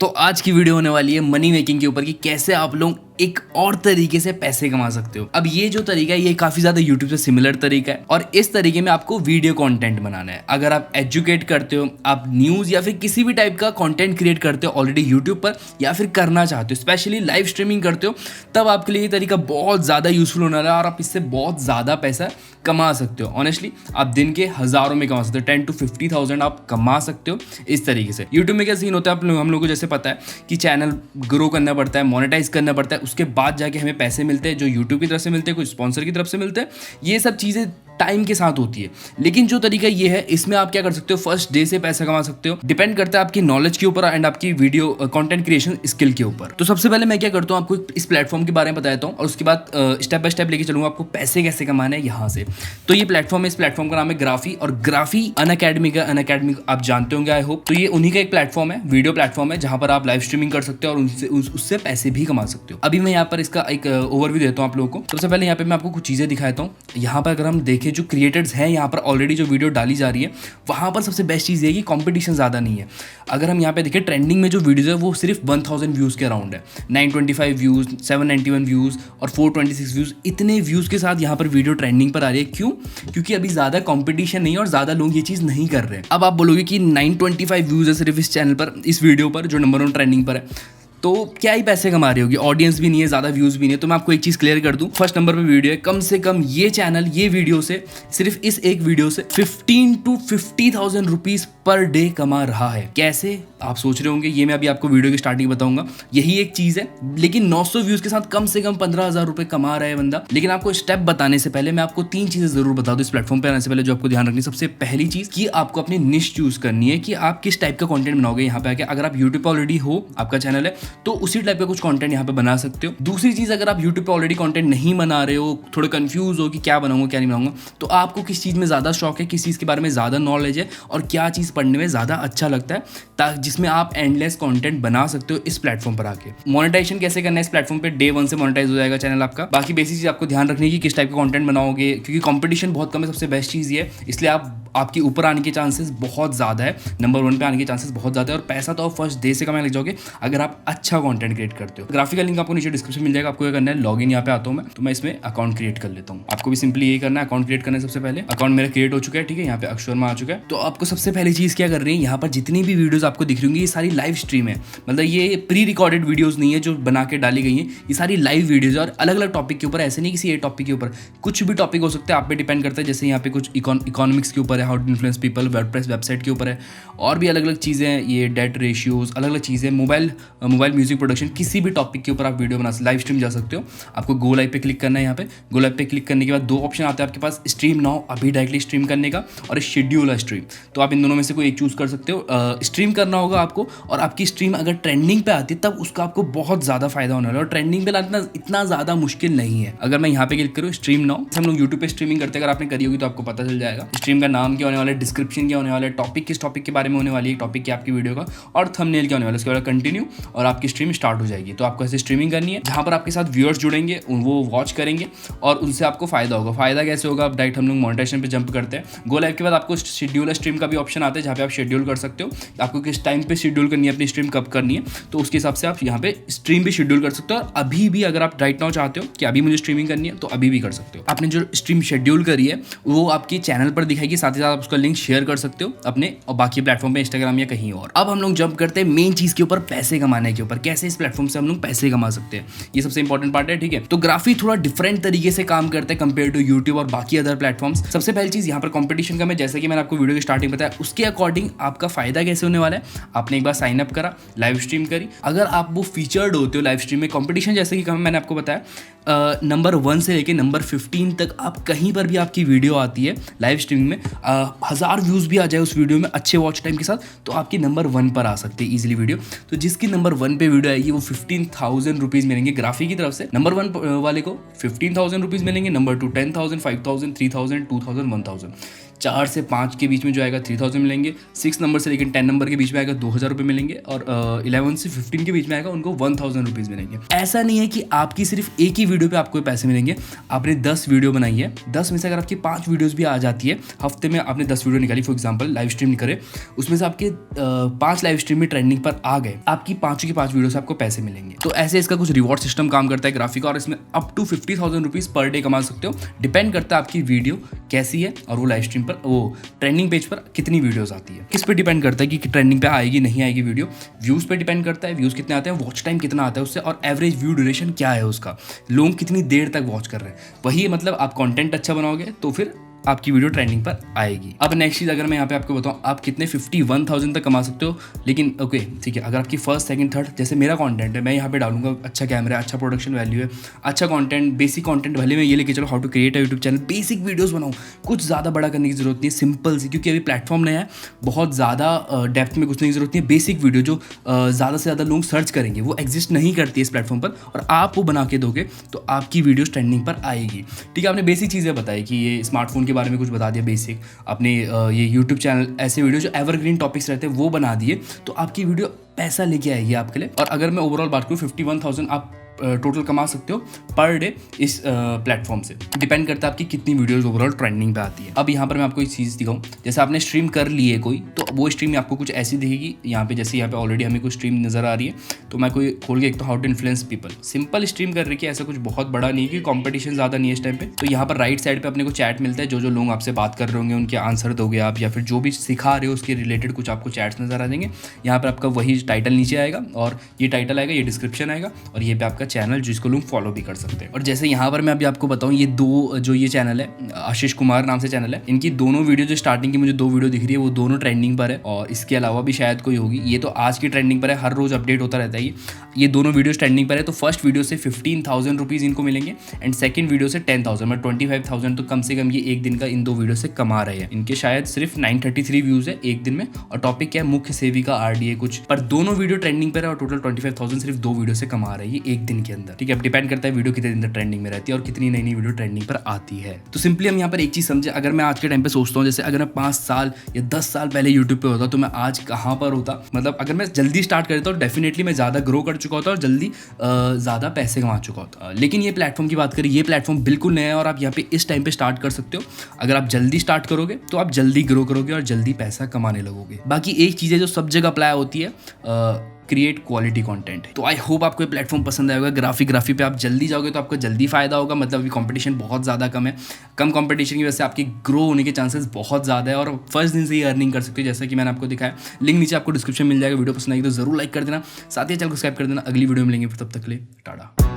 तो आज की वीडियो होने वाली है मनी मेकिंग के ऊपर कि कैसे आप लोग एक और तरीके से पैसे कमा सकते हो। अब ये जो तरीका है ये काफी ज्यादा यूट्यूब से सिमिलर तरीका है और इस तरीके में आपको वीडियो कंटेंट बनाना है। अगर आप एजुकेट करते हो, आप न्यूज या फिर किसी भी टाइप का कंटेंट क्रिएट करते हो ऑलरेडी यूट्यूब पर या फिर करना चाहते हो, स्पेशली लाइव स्ट्रीमिंग करते हो, तब आपके लिए ये तरीका बहुत ज्यादा यूजफुल होने वाला है और आप इससे बहुत ज्यादा पैसा कमा सकते हो। ऑनेस्टली आप दिन के हजारों में कमा सकते हो, 10 to 50,000 आप कमा सकते हो इस तरीके से। यूट्यूब में क्या सीन होता है हम लोगों को जैसे पता है कि चैनल ग्रो करना पड़ता है, मोनेटाइज करना पड़ता है, उसके बाद जाके हमें पैसे मिलते हैं जो यूट्यूब की तरफ से मिलते हैं, कुछ स्पॉन्सर की तरफ से मिलते हैं। ये सब चीज़ें टाइम के साथ होती है, लेकिन जो तरीका ये है इसमें आप क्या कर सकते हो, फर्स्ट डे से पैसा कमा सकते हो। डिपेंड करता है आपकी नॉलेज के ऊपर एंड आपकी वीडियो कंटेंट क्रिएशन स्किल के ऊपर। तो सबसे पहले मैं क्या करता हूँ, आपको इस प्लेटफॉर्म के बारे में बताता हूँ और उसके बाद स्टेप बाय स्टेप लेके चलूंगा आपको पैसे कैसे कमाने हैं यहाँ से। तो ये प्लेटफॉर्म है, इस प्लेटफॉर्म का नाम है ग्राफी और ग्राफी अनअकैडमी का, अनअकैडमी आप जानते होंगे आई होप। तो ये उन्हीं का एक प्लेटफॉर्म है, वीडियो प्लेटफॉर्म है जहाँ पर आप लाइव स्ट्रीमिंग कर सकते हो और उससे पैसे भी कमा सकते हो। अभी मैं यहाँ पर इसका एक ओवरव्यू देता हूँ आप लोगों को। सबसे पहले यहाँ पे मैं आपको कुछ चीजें दिखाता हूँ। यहाँ पर अगर हम देखें जो क्रिएटर्स हैं यहाँ पर ऑलरेडी जो वीडियो डाली जा रही है, वहां पर सबसे बेस्ट चीज ये है कि कंपटीशन ज्यादा नहीं है। अगर हम यहाँ पे देखें ट्रेंडिंग में जो वीडियोस है वो सिर्फ 1000 व्यूज के अराउंड है, 925 व्यूज, 791 व्यूज और 426 व्यूज। इतने व्यूज के साथ यहाँ पर वीडियो ट्रेंडिंग पर आ रही है। क्यों? क्योंकि अभी ज्यादा कंपटीशन नहीं है और ज्यादा लोग ये चीज नहीं कर रहे हैं। अब आप बोलोगे कि 925 व्यूज है सिर्फ इस चैनल पर, इस वीडियो पर जो नंबर 1 ट्रेंडिंग पर है, तो क्या ही पैसे कमा रही होगी, ऑडियंस भी नहीं है, ज्यादा व्यूज भी नहीं है। तो मैं आपको एक चीज क्लियर कर दूं, फर्स्ट नंबर पे वीडियो है, कम से कम ये चैनल ये वीडियो से, सिर्फ इस एक वीडियो से 15 to 50,000 रुपीज पर डे कमा रहा है। कैसे आप सोच रहे होंगे, ये मैं अभी आपको वीडियो की स्टार्टिंग बताऊंगा। यही एक चीज है, लेकिन 900 व्यूज के साथ कम से कम 15,000 रुपए कमा रहा है बंदा। लेकिन आपको स्टेप बताने से पहले मैं आपको 3 चीजें जरूर बता दूं इस प्लेटफॉर्म पे आने से पहले, जो आपको ध्यान रखनी है। सबसे पहली चीज कि आपको अपनी निश चूज करनी है कि आप किस टाइप का कंटेंट बनाओगे यहाँ पे आके। अगर आप यूट्यूब पर ऑलरेडी हो, आपका चैनल है, तो उसी टाइप का कुछ कंटेंट यहाँ पे बना सकते हो। दूसरी चीज, अगर आप यूट्यूब पे ऑलरेडी कंटेंट नहीं बना रहे हो, थोड़े कंफ्यूज हो कि क्या बनाऊंगा क्या नहीं बनाऊंगा, तो आपको किस चीज में ज्यादा शौक है, किस चीज के बारे में ज्यादा नॉलेज है और क्या चीज पढ़ने में ज्यादा अच्छा लगता है, ताकि जिसमें आप एंडलेस कंटेंट बना सकते हो इस प्लेटफॉर्म पर आके। मोनेटाइजेशन कैसे करना है इस प्लेटफॉर्म पे, डे 1 से मोनेटाइज हो जाएगा चैनल आपका। बाकी बेसिक चीज आपको ध्यान रखनी है कि किस टाइप का कंटेंट बनाओगे, क्योंकि कंपटीशन बहुत कम है, सबसे बेस्ट चीज ये है। इसलिए आपके ऊपर आने के चांसेस बहुत ज्यादा है, नंबर 1 पे आने के चांसेस बहुत ज्यादा है और पैसा तो आप फर्स्ट डे से कमाने लग जाओगे अगर आप अच्छा कंटेंट क्रिएट करते हो। ग्राफिक का लिंक आपको नीचे डिस्क्रिप्शन मिल जाएगा। आपको क्या करना है, लॉगिन यहाँ पे आता हूँ मैं, तो मैं इसमें अकाउंट क्रिएट कर लेता हूँ। आपको भी सिंपली यही करना है, अकाउंट क्रिएट करने से सबसे पहले। अकाउंट मेरा क्रिएट हो चुका है, ठीक है, यहाँ पे अक्षर में आ चुका है। तो आपको सबसे पहली चीज क्या कर रही है, यहाँ पर जितनी भी वीडियोस आपको दिख रही होंगी ये सारी लाइव स्ट्रीम है। मतलब ये प्री रिकॉर्डेड वीडियोस नहीं है जो बना के डाली गई है, ये सारी लाइव वीडियोज और अलग अलग टॉपिक के ऊपर, ऐसे नहीं किसी एक टॉपिक के ऊपर, कुछ भी टॉपिक हो सकता है, आप पे डिपेंड करता है। जैसे यहाँ पे कुछ इकोनॉमिक्स के ऊपर है, how to influence people, WordPress website के ऊपर है, और भी अलग अलग चीजें हैं, ये डेट रेशियोज, अलग अलग चीजें, मोबाइल म्यूजिक प्रोडक्शन, किसी भी टॉपिक के ऊपर आप वीडियो बना लाइव स्ट्रीम जा सकते हो। आपको गो लाइव पे क्लिक करना है। यहाँ पे गो लाइव पे क्लिक करने के बाद 2 ऑप्शन आते हैं आपके पास, स्ट्रीम नाउ, अभी डायरेक्टली स्ट्रीम करने का, और शेड्यूल स्ट्रीम। तो आप इन दोनों में से कोई एक चूज कर सकते हो। स्ट्रीम करना होगा आपको, और आपकी स्ट्रीम अगर ट्रेंडिंग पे आती है तब उसका आपको बहुत ज्यादा फायदा होने वाला है। और ट्रेंडिंग पे लाना इतना ज्यादा मुश्किल नहीं है। अगर मैं यहाँ पे क्लिक करूँ स्ट्रीम नाउ, हम लोग यूट्यूब पे स्ट्रीमिंग करते हैं, अगर आपने करी होगी तो आपको पता चल जाएगा स्ट्रीम का नाम क्या होने वाला है, डिस्क्रिप्शन क्या होने वाला है, टॉपिक किस टॉपिक के बारे में होने वाली है, टॉपिक क्या आपकी वीडियो का, और थंबनेल क्या होने वाला है। उसके बाद कंटिन्यू और आपकी स्ट्रीम स्टार्ट हो जाएगी। तो आपको ऐसे स्ट्रीमिंग करनी है जहां पर आपके साथ व्यूअर्स जुड़ेंगे, वो वॉच करेंगे और उनसे आपको फायदा होगा। फायदा कैसे होगा, आप डायरेक्ट हम लोग मोनेटाइजेशन पे जंप करते हैं। गो लाइव के बाद आपको शेड्यूल स्ट्रीम का भी ऑप्शन आता है जहाँ पे आप शेड्यूल कर सकते हो, आपको किस टाइम पे शेड्यूल करनी है, अपनी स्ट्रीम कब करनी है, तो उसके हिसाब से आप यहाँ पे स्ट्रीम भी शेड्यूल कर सकते हो। और अभी भी अगर आप राइट नाउ चाहते हो कि अभी मुझे स्ट्रीमिंग करनी है, तो अभी भी कर सकते हो। आपने जो स्ट्रीम शेड्यूल करी है वो आपके चैनल पर दिखाएगी, साथ ही साथ आप उसका लिंक शेयर कर सकते हो अपने और बाकी प्लेटफॉर्म पे, इंस्टाग्राम या कहीं और। अब हम लोग जंप करते हैं मेन चीज के ऊपर, पैसे कमाने के ऊपर, कैसे इस प्लेटफॉर्म से हम लोग पैसे कमा सकते हैं। ये सबसे इंपॉर्टेंट पार्ट है, ठीक है। तो ग्राफी थोड़ा डिफरेंट तरीके से काम करते हैं कंपेयर टू यूट्यूब और बाकी अदर प्लेटफॉर्म्स। सबसे पहली चीज यहाँ पर कंपटीशन का, मैं जैसे कि मैंने आपको वीडियो की स्टार्टिंग बताया, उसके अकॉर्डिंग आपका फायदा कैसे होने वाला है। आपने एक बार साइन अप करा, लाइव स्ट्रीम करी, अगर आप वो फीचर्ड होते हो लाइव स्ट्रीम में, कंपटीशन जैसे कि मैंने आपको बताया, नंबर 1 से लेके नंबर 15 तक आप कहीं पर भी आपकी वीडियो आती है लाइव स्ट्रीमिंग में, 1000 व्यूज भी आ जाए उस वीडियो में अच्छे वॉच टाइम के साथ, तो आपकी नंबर 1 पर आ सकती है इजीली वीडियो। तो जिसकी नंबर 1 पे वीडियो आएगी वो 15,000 रुपीज मिलेंगे ग्राफी की तरफ से। नंबर 1 वाले को 15,000 रुपीज मिलेंगे, नंबर 2 10,000, 5,000, 3,000, 2,000, 1,000। 4 से 5 के बीच में जो आएगा 3000 मिलेंगे, 6 नंबर से लेकिन 10 नंबर के बीच में आएगा 2000 रुपये मिलेंगे, और 11 से 15 के बीच में आएगा उनको 1000 रुपीज़ मिलेंगे। ऐसा नहीं है कि आपकी सिर्फ एक ही वीडियो पे आपको पैसे मिलेंगे। आपने 10 वीडियो बनाई है, 10 में से अगर आपकी 5 वीडियोस भी आ जाती है, हफ्ते में आपने 10 वीडियो निकाली, फॉर एग्जांपल लाइव स्ट्रीम करे, उसमें से आपके 5 लाइव स्ट्रीम में ट्रेंडिंग पर आ गए, आपकी 5 की 5 वीडियो से आपको पैसे मिलेंगे। तो ऐसे इसका कुछ रिवॉर्ड सिस्टम काम करता है ग्राफिक, और इसमें up to 50,000 rupees per day कमा सकते हो। डिपेंड करता है आपकी वीडियो कैसी है और वो लाइव स्ट्रीम पर, वो ट्रेंडिंग पेज पर कितनी वीडियोस आती है। किस पे डिपेंड करता है कि ट्रेंडिंग पे आएगी नहीं आएगी वीडियो, व्यूज़ पे डिपेंड करता है, व्यूज़ कितने आते हैं, वॉच टाइम कितना आता है उससे, और एवरेज व्यू ड्यूरेशन क्या है उसका, लोग कितनी देर तक वॉच कर रहे हैं। वही मतलब आप कंटेंट अच्छा बनाओगे तो फिर आपकी वीडियो ट्रेंडिंग पर आएगी। अब नेक्स्ट चीज़ अगर मैं यहाँ पे आपको बताऊँ, आप कितने 51,000 तक कमा सकते हो। लेकिन ओके ठीक है, अगर आपकी फर्स्ट सेकंड थर्ड, जैसे मेरा कंटेंट है, मैं यहाँ पे डालूंगा अच्छा कैमरा, अच्छा प्रोडक्शन वैल्यू है, अच्छा कंटेंट, बेसिक कंटेंट, भले मैं ये लेके चलो how to create a YouTube channel, basic videos बनाऊँ, कुछ ज़्यादा बड़ा करने की जरूरत नहीं है, सिंपल सी, क्योंकि अभी प्लेटफॉर्म नया है, बहुत ज़्यादा डेप्थ में घुसने की जरूरत नहीं है। बेसिक वीडियो जो ज़्यादा से ज़्यादा लोग सर्च करेंगे वो एग्जिस्ट नहीं करती है इस प्लेटफॉर्म पर, और आप वो बना के दोगे तो आपकी वीडियोस ट्रेंडिंग पर आएगी। ठीक है, आपने बेसिक चीज़ें बताई कि ये स्मार्टफोन के बारे में कुछ बता दिया बेसिक, आपने ये यूट्यूब चैनल, ऐसे वीडियो जो एवरग्रीन टॉपिक्स रहते हैं वो बना दिए, तो आपकी वीडियो पैसा लेके आएगी आपके लिए। और अगर मैं ओवरऑल बात करूँ, 51,000 आप टोटल कमा सकते हो पर डे इस प्लेटफॉर्म से। डिपेंड करता है आपकी कितनी वीडियोस ओवरऑल ट्रेंडिंग पे आती है। अब यहाँ पर मैं आपको एक चीज़ दिखाऊँ, जैसे आपने स्ट्रीम कर ली है कोई, तो वो स्ट्रीम आपको कुछ ऐसी दिखेगी यहाँ पे, जैसे यहाँ पे ऑलरेडी हमें कोई स्ट्रीम नजर आ रही है, तो मैं कोई खोल के एक तो how to influence people, simple stream कर रही है, ऐसा कुछ बहुत बड़ा नहीं है कि कॉम्पिटिशन ज़्यादा नहीं है इस टाइम पे। तो यहाँ पर राइट साइड पर अपने को चैट मिलता है, जो लोग आपसे बात कर रहे होंगे उनके आंसर दोगे आप, या फिर जो भी सिखा रहे हो उसके रिलेटेड कुछ आपको चैट्स नजर आ जाएंगे। यहाँ पर आपका वही टाइटल नीचे आएगा, और ये टाइटल आएगा, ये डिस्क्रिप्शन आएगा, और ये पे आपका चैनल जिसको लोग फॉलो भी कर सकते हैं। और जैसे यहाँ पर मैं अभी आपको बताऊँ, ये दो जो ये चैनल है, आशीष कुमार नाम से चैनल है, इनकी दोनों वीडियो जो स्टार्टिंग की मुझे 2 वीडियो दिख रही है वो दोनों ट्रेंडिंग पर है, और इसके अलावा भी शायद कोई होगी, ये तो आज की ट्रेंडिंग पर है, हर रोज अपडेट होता रहता है ये दोनों वीडियो ट्रेंडिंग पर है। तो फर्स्ट वीडियो से 15,000 रुपीज़ इनको मिलेंगे, एंड सेकंड वीडियो से 10,000, मतलब 25,000 तो कम से कम ये एक दिन का इन 2 वीडियो से कमा रहे हैं। इनके शायद सिर्फ 933 व्यूज है एक दिन में, और टॉपिक क्या है, मुख्य सेविका RDA कुछ, पर दोनों वीडियो ट्रेंडिंग पर है, और टोटल 25,000 सिर्फ 2 वीडियो से कमा रहे हैं ये एक दिन के अंदर। ठीक है, अब डिपेंड करता है वीडियो कितने दिन तक ट्रेंडिंग में रहती है और कितनी नई नई वीडियो ट्रेंडिंग पर आती है। तो सिंपली हम यहाँ पर एक चीज समझे, अगर मैं आज के टाइम पे सोचता हूँ, जैसे अगर मैं 5 साल या 10 साल पहले यूट्यूब पे होता तो मैं आज कहाँ पर होता, मतलब अगर मैं जल्दी स्टार्ट करता तो डेफिनेटली मैं ज़्यादा ग्रो कर चुका होता और जल्दी ज़्यादा पैसे कमा चुका होता। लेकिन ये प्लेटफॉर्म की बात करें, ये प्लेटफॉर्म बिल्कुल नया है, और आप यहाँ पे इस टाइम पे स्टार्ट कर सकते हो। अगर आप जल्दी स्टार्ट करोगे तो आप जल्दी ग्रो करोगे और जल्दी पैसा कमाने लगोगे। बाकी एक चीज़ है जो सब जगह अप्लाई होती है, क्रिएट क्वालिटी कंटेंट। तो आई होप आपको ये प्लेटफॉर्म पसंद आएगा। ग्राफी पे आप जल्दी जाओगे तो आपको जल्दी फायदा होगा, मतलब अभी कंपटीशन बहुत ज़्यादा कम है, कम कंपटीशन की वजह से आपकी ग्रो होने के चांसेस बहुत ज़्यादा है, और फर्स्ट दिन से ही अर्निंग कर सकते हो, जैसा कि मैंने आपको दिखाया। लिंक नीचे आपको डिस्क्रिप्शन मिल जाएगा। वीडियो पसंद आएगी तो जरूर लाइक कर देना, साथ ही चैनल को सब्सक्राइब कर देना। अगली वीडियो में मिलेंगे, फिर तब तक के लिए टाटा।